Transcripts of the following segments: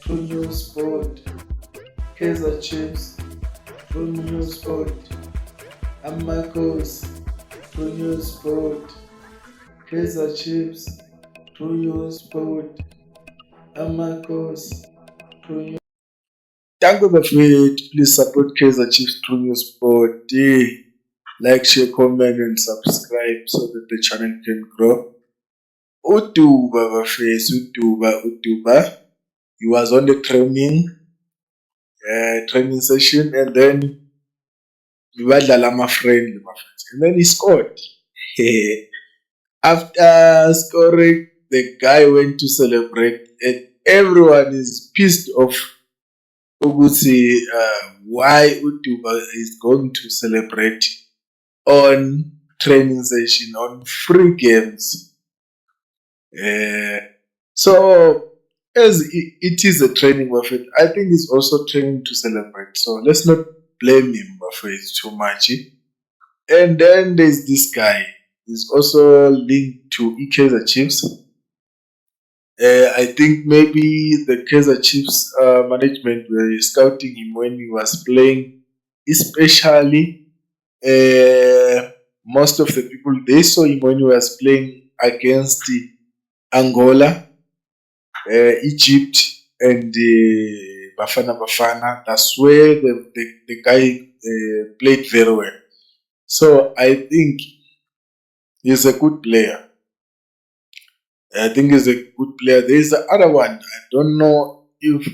True News Sport, Kaizer Chiefs, True News Sport, Amakos, True News Sport, Kaizer Chiefs, True News Sport, Amakos, True News. Danke bafethu, please support Kaizer Chiefs True News Sport. Like, share, comment and subscribe so that the channel can grow. Uduba bafethu, Uduba. He was on the training session, and then badlala ama-friendly bafethu. And then he scored. After scoring, the guy went to celebrate, and everyone is pissed off. Ukuthi why Uduba is going to celebrate on training session on free games. So as it is a training Buffett, I think it's also training to celebrate. So let's not blame him Buffett too much. And then there's this guy. He's also linked to Kaizer Chiefs. I think maybe the Kaizer Chiefs management were scouting him when he was playing, especially most of the people, they saw him when he was playing against Angola, Egypt, and Bafana Bafana. That's where the guy played very well. So I think he's a good player. There's a good player. There's the other one. I don't know if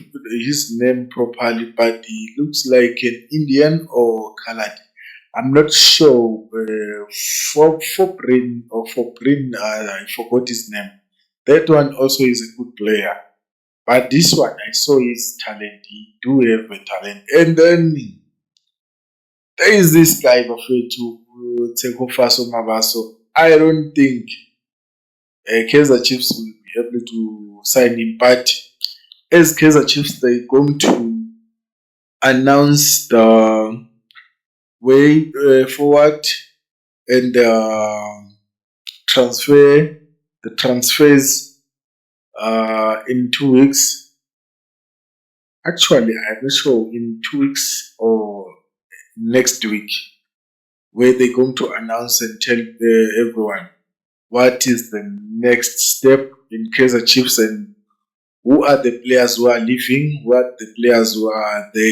his name properly, but he looks like an Indian or colored. I'm not sure. For I forgot his name. That one also is a good player. But this one, I saw his talent. He do have a talent. And then there is this guy, Bafetu, Teko Faso Mabaso. I don't think Kaizer Chiefs will be able to sign him. But as Kaizer Chiefs, they're going to announce the way forward and the transfers in 2 weeks. Actually, I'm not sure in 2 weeks or next week, where they're going to announce and tell everyone what is the next step in Kaizer Chiefs and who are the players who are leaving, who are the players who are there.